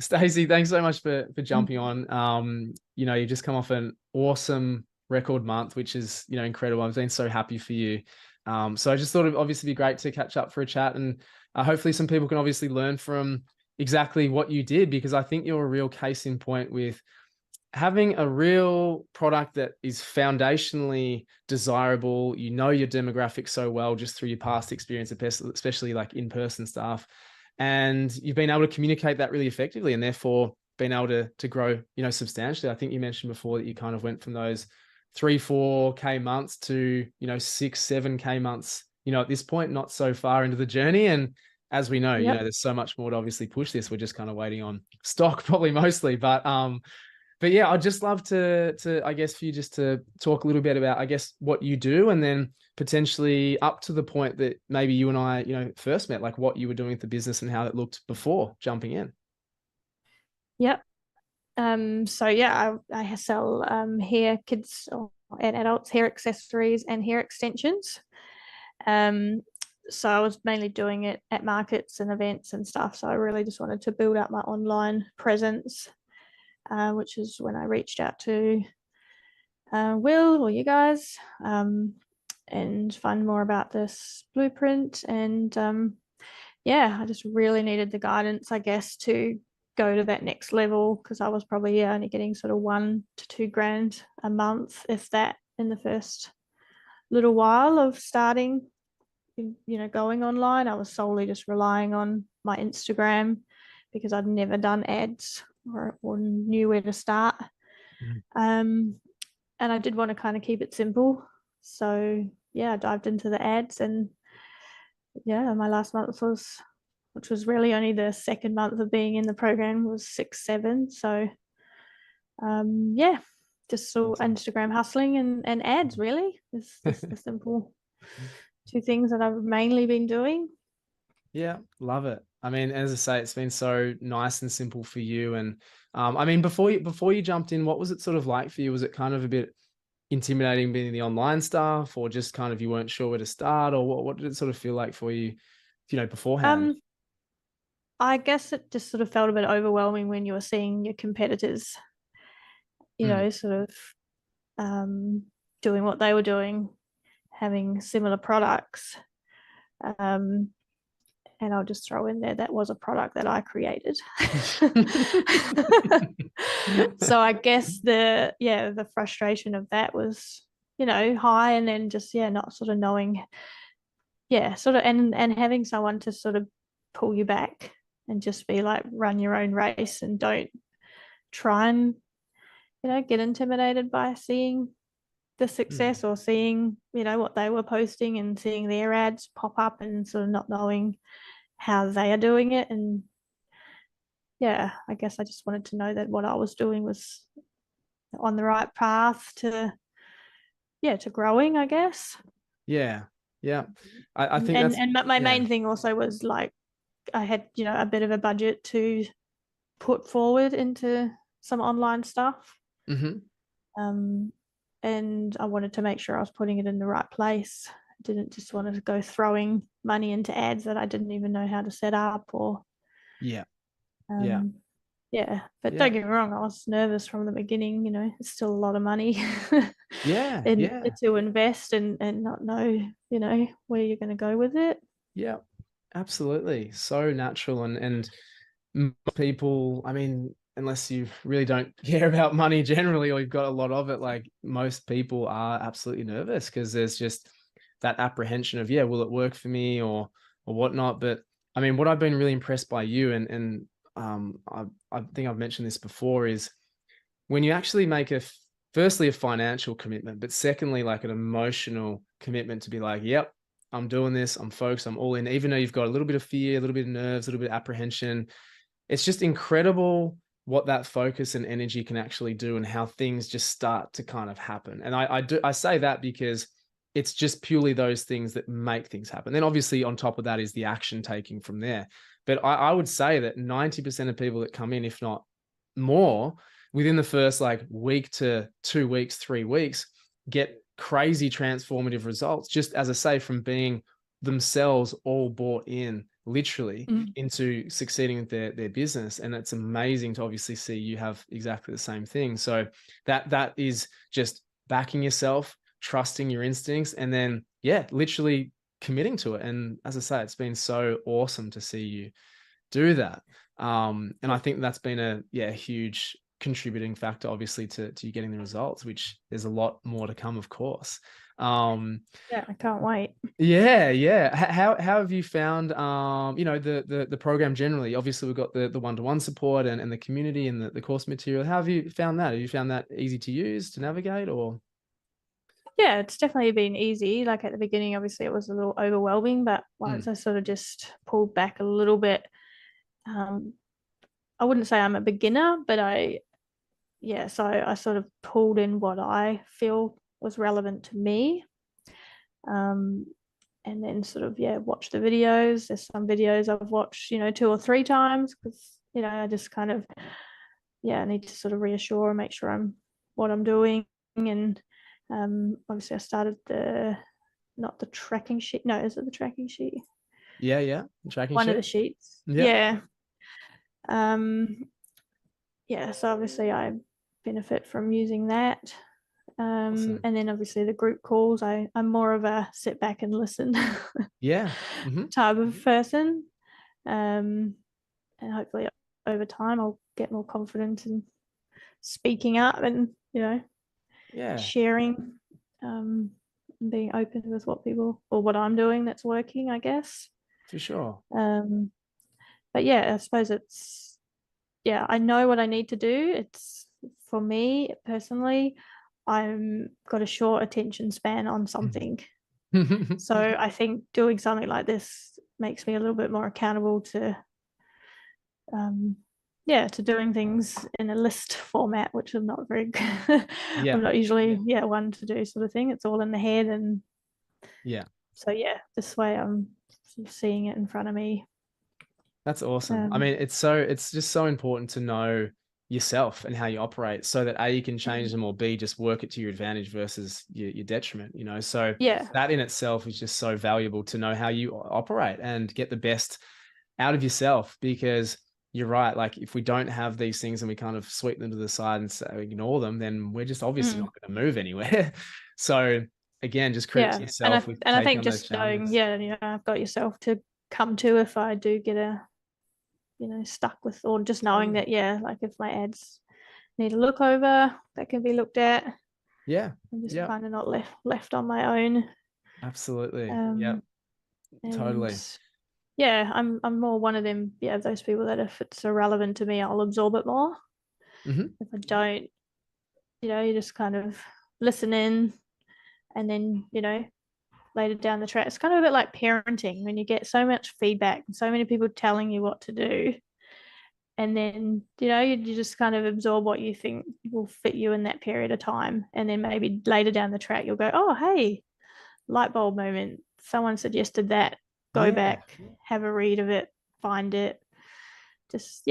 Stacey, thanks so much for jumping on. You've just come off an awesome record month, which is, incredible. I've been so happy for you. So I just thought it'd obviously be great to catch up for a chat, and hopefully some people can obviously learn from exactly what you did, because I think you're a real case in point with having a real product that is foundationally desirable. Your demographic so well just through your past experience, especially like in-person stuff. And you've been able to communicate that really effectively, and therefore been able to grow, substantially. I think you mentioned before that you kind of went from those 3-4K months to, 6-7K months, at this point, not so far into the journey. And as we know, there's so much more to obviously push this. We're just kind of waiting on stock probably mostly, but yeah, I'd just love to, I guess, for you just to talk a little bit about, I guess, what you do, and then potentially up to the point that maybe you and I, first met, like what you were doing with the business and how it looked before jumping in. Yep. So yeah, I sell hair, kids and adults hair accessories and hair extensions. So I was mainly doing it at markets and events and stuff. So I really just wanted to build up my online presence, which is when I reached out to Will or you guys, and find more about this blueprint. And yeah, I just really needed the guidance, I guess, to go to that next level, because I was probably only getting sort of $1 to $2 grand a month, if that, in the first little while of starting, going online. I was solely just relying on my Instagram because I'd never done ads or knew where to start. And I did want to kind of keep it simple. So yeah, I dived into the ads, and yeah, my last month which was really only the second month of being in the program, was 6-7. So yeah, just saw Instagram hustling and ads, really. It's the simple two things that I've mainly been doing. Yeah, love it. I mean, as I say, it's been so nice and simple for you. And I mean, before you jumped in, what was it sort of like for you? Was it kind of a bit intimidating being the online stuff, or just kind of you weren't sure where to start, or what did it sort of feel like for you, beforehand? I guess it just sort of felt a bit overwhelming when you were seeing your competitors, sort of doing what they were doing, having similar products. And I'll just throw in there, that was a product that I created. So I guess the frustration of that was, high, and then just, not sort of knowing, sort of, and having someone to sort of pull you back and just be like, run your own race, and don't try and, get intimidated by seeing the success or seeing, what they were posting and seeing their ads pop up, and sort of not knowing how they are doing it. And yeah, I guess I just wanted to know that what I was doing was on the right path to growing, I guess. Yeah. I think my main thing also was like, I had, a bit of a budget to put forward into some online stuff. And I wanted to make sure I was putting it in the right place. I didn't just want to go throwing money into ads that I didn't even know how to set up, or but don't get me wrong, I was nervous from the beginning. It's still a lot of money to invest and not know, where you're going to go with it. Yeah, absolutely. So natural. And people, I mean, unless you really don't care about money generally, or you've got a lot of it, like most people are absolutely nervous because there's just that apprehension of, will it work for me or whatnot. But I mean, what I've been really impressed by you, and I think I've mentioned this before, is when you actually make firstly a financial commitment, but secondly, like an emotional commitment to be like, yep, I'm doing this, I'm focused, I'm all in, even though you've got a little bit of fear, a little bit of nerves, a little bit of apprehension. It's just incredible what that focus and energy can actually do, and how things just start to kind of happen. And I say that because it's just purely those things that make things happen. Then obviously on top of that is the action taking from there. But I would say that 90% of people that come in, if not more, within the first like week to 2 weeks, 3 weeks, get crazy transformative results, just as I say, from being themselves all bought in, literally into succeeding with their business. And it's amazing to obviously see you have exactly the same thing. So that is just backing yourself, trusting your instincts, and then, yeah, literally committing to it. And as I say, it's been so awesome to see you do that. And I think that's been a huge contributing factor, obviously, to you getting the results, which there's a lot more to come, of course. Yeah, I can't wait. Yeah. How have you found, the program generally? Obviously, we've got the one-to-one support and the community and the course material. How have you found that? Have you found that easy to use, to navigate, or? Yeah, it's definitely been easy. Like at the beginning, obviously it was a little overwhelming, but once I sort of just pulled back a little bit, I wouldn't say I'm a beginner, but so I sort of pulled in what I feel was relevant to me. And then sort of, watch the videos. There's some videos I've watched, 2 or 3 times because, I just kind of, I need to sort of reassure and make sure what I'm doing. And obviously I started not the tracking sheet. No, is it the tracking sheet? Yeah. Tracking One sheet. of the sheets. Yeah. So obviously I benefit from using that. Awesome. And then obviously the group calls, I'm more of a sit back and listen Yeah. type of person. And hopefully over time I'll get more confident in speaking up and, sharing, being open with what I'm doing that's working, I guess. For sure. But I suppose I know what I need to do. It's, for me personally, I'm got a short attention span on something. So I think doing something like this makes me a little bit more accountable to doing things in a list format, which I'm not very good. I'm not usually one to do sort of thing. It's all in the head, and so this way I'm sort of seeing it in front of me. That's awesome. I mean, it's just so important to know yourself and how you operate, so that A, you can change them, or B, just work it to your advantage versus your detriment, So that in itself is just so valuable to know how you operate and get the best out of yourself, because you're right. Like, if we don't have these things and we kind of sweep them to the side and ignore them, then we're just obviously not going to move anywhere. So again, just credit to yourself with and I think taking on those just knowing, challenges. I've got yourself to come to if I do get stuck with, or just knowing that, like if my ads need a look over, that can be looked at. I'm just kind of not left on my own. Absolutely. Totally. I'm more one of them, those people that if it's irrelevant to me, I'll absorb it more. If I don't, you just kind of listen in, and then, later down the track, it's kind of a bit like parenting, when you get so much feedback and so many people telling you what to do, and then, you just kind of absorb what you think will fit you in that period of time. And then maybe later down the track, you'll go, oh, hey, light bulb moment. Someone suggested that. Go back, have a read of it, find it. Just,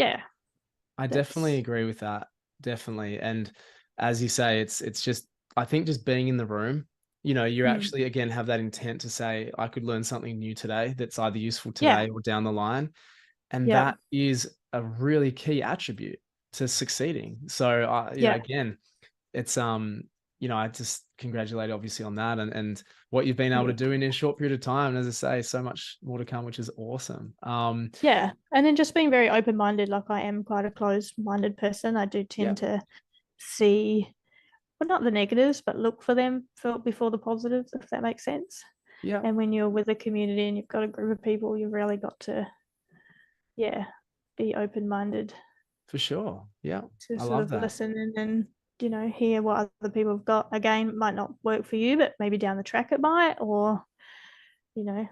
I definitely agree with that. Definitely. And as you say, it's just, I think just being in the room, you actually, again, have that intent to say, I could learn something new today that's either useful today or down the line. And that is a really key attribute to succeeding. So, again, it's, I just congratulate obviously on that and what you've been able to do in a short period of time. And as I say, so much more to come, which is awesome. And then just being very open-minded. Like, I am quite a closed-minded person. I do tend to see, well, not the negatives, but look for them before the positives, if that makes sense. And when you're with a community and you've got a group of people, you've really got to be open-minded. For sure. Yeah. To sort of listen and hear what other people have got. Again, it might not work for you, but maybe down the track it might, or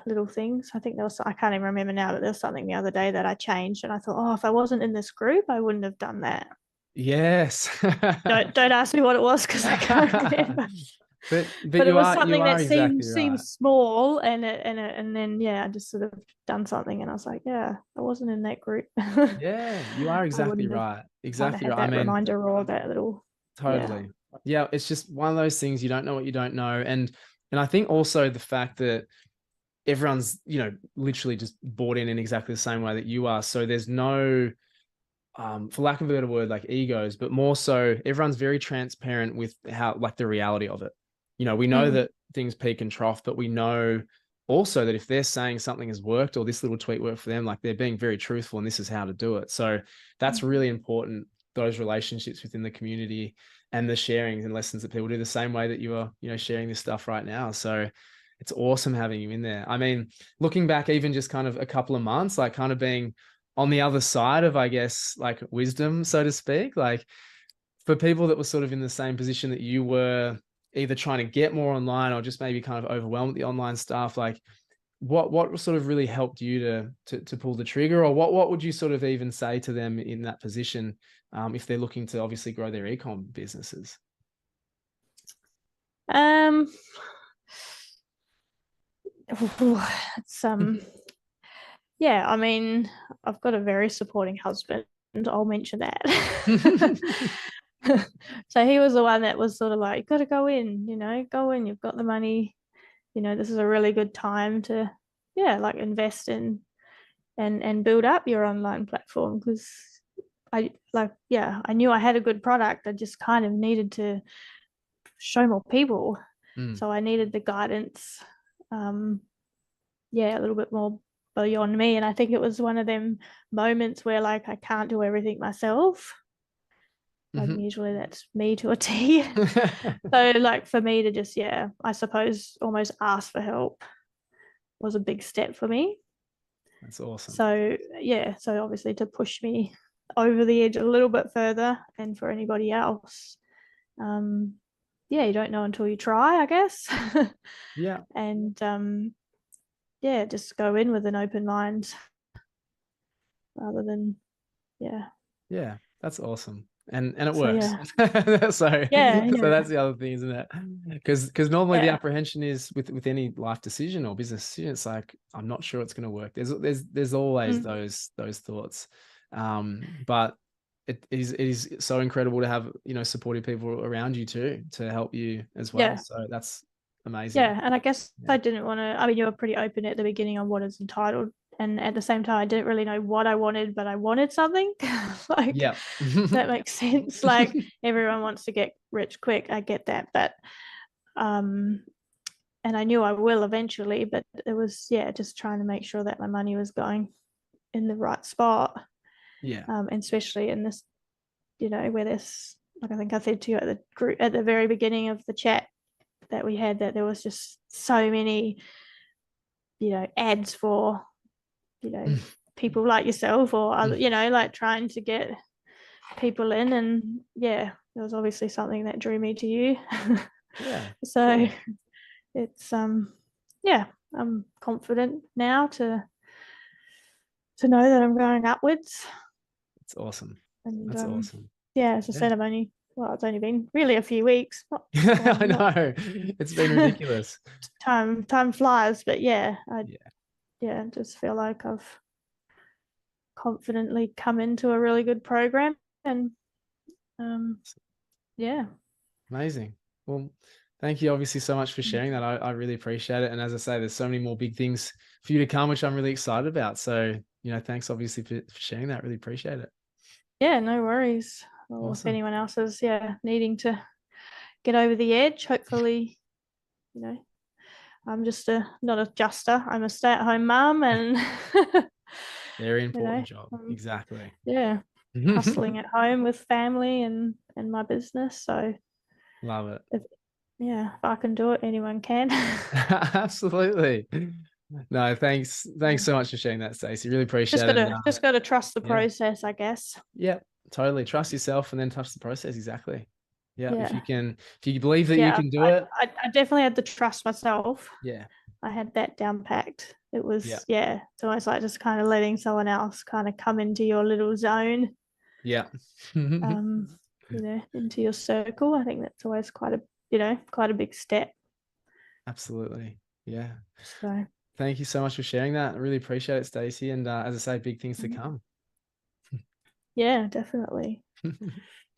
little things. I think I can't even remember now, but there was something the other day that I changed, and I thought, oh, if I wasn't in this group, I wouldn't have done that. Yes. don't ask me what it was, because I can't remember. But it was something that exactly seemed small, and then I just sort of done something, and I was like, I wasn't in that group. You are exactly right. Exactly right. That reminder, or that little. Totally. It's just one of those things, you don't know what you don't know. And I think also the fact that everyone's, you know, literally just bought in exactly the same way that you are. So there's no, for lack of a better word, like egos, but more so everyone's very transparent with how, like, the reality of it. You know, we know that things peak and trough, but we know also that if they're saying something has worked or this little tweak worked for them, like, they're being very truthful and this is how to do it. So that's really important, those relationships within the community and the sharings and lessons that people do, the same way that you are, you know, sharing this stuff right now. So it's awesome having you in there. I mean, looking back, even just kind of a couple of months, like kind of being on the other side of, I guess, like wisdom, so to speak, like for people that were sort of in the same position that you were, either trying to get more online or just maybe kind of overwhelmed with the online stuff, like what sort of really helped you to pull the trigger, or what would you sort of even say to them in that position, if they're looking to obviously grow their ecom businesses? It's yeah, I mean, I've got a very supporting husband. I'll mention that. So he was the one that was sort of like, you've got to go in, you know, go in, you've got the money, you know, this is a really good time to, yeah, like invest in and build up your online platform, because I like, yeah, I knew I had a good product. I just kind of needed to show more people. So I needed the guidance, yeah, a little bit more beyond me. And I think it was one of them moments where, like, I can't do everything myself. Like, usually that's me to a T. So like for me to just, yeah, I suppose almost ask for help was a big step for me. That's awesome. So yeah, so obviously to push me over the edge a little bit further, and for anybody else, yeah, you don't know until you try, I guess. Yeah. And yeah, just go in with an open mind rather than, Yeah, that's awesome. And it so works. yeah. So Yeah, so yeah, that's the other thing, isn't it? Because normally the yeah. apprehension is with any life decision or business decision, it's like, I'm not sure it's going to work. There's always those thoughts. But it is so incredible to have, you know, supportive people around you too, to help you as well. Yeah, So that's amazing. yeah. And I guess I didn't want to, I mean, you were pretty open at the beginning on what it's entitled, and at the same time I didn't really know what I wanted, but I wanted something. Like, Yeah. that makes sense. Like, everyone wants to get rich quick, I get that, but um and I knew I will eventually, but it was, yeah, just trying to make sure that my money was going in the right spot. Yeah. And especially in this, you know, where this, like, I think I said to you at the group at the very beginning of the chat that we had, that there was just so many, you know, ads for, you know, people like yourself or other, you know, like trying to get people in. And yeah, there was obviously something that drew me to you. Yeah. So it's yeah, I'm confident now to know that I'm going upwards. It's awesome. And That's awesome. yeah, as I said, I'm only, well, it's only been really a few weeks. I know. It's been ridiculous. Time flies, but yeah, I Yeah. just feel like I've confidently come into a really good program. And yeah. Amazing. Well, thank you obviously so much for sharing that. I really appreciate it. And as I say, there's so many more big things for you to come, which I'm really excited about. So, you know, thanks obviously for sharing that. Really appreciate it. Yeah, no worries. Or if Awesome. anyone else is, yeah, needing to get over the edge, hopefully, you know, I'm just not a adjuster. I'm a stay-at-home mum, and Very you know, important job. Exactly. yeah, hustling at home with family and my business. So Love it. if I can do it, anyone can. Absolutely. No, thanks so much for sharing that, Stacey. Really appreciate it. And, Just gotta trust the yeah. process, I guess. Yeah, totally. Trust yourself and then trust the process. Exactly. Yeah. Yeah. If you believe that you Yeah, can do it. I definitely had to trust myself. Yeah. I had that down packed. It Yeah. was, yeah, it's almost like just kind of letting someone else kind of come into your little zone, Yeah. you know, into your circle. I think that's always quite a, you know, quite a big step. Absolutely. Yeah. So Thank you so much for sharing that. I really appreciate it, Stacey. And as I say, big things to come. yeah, definitely.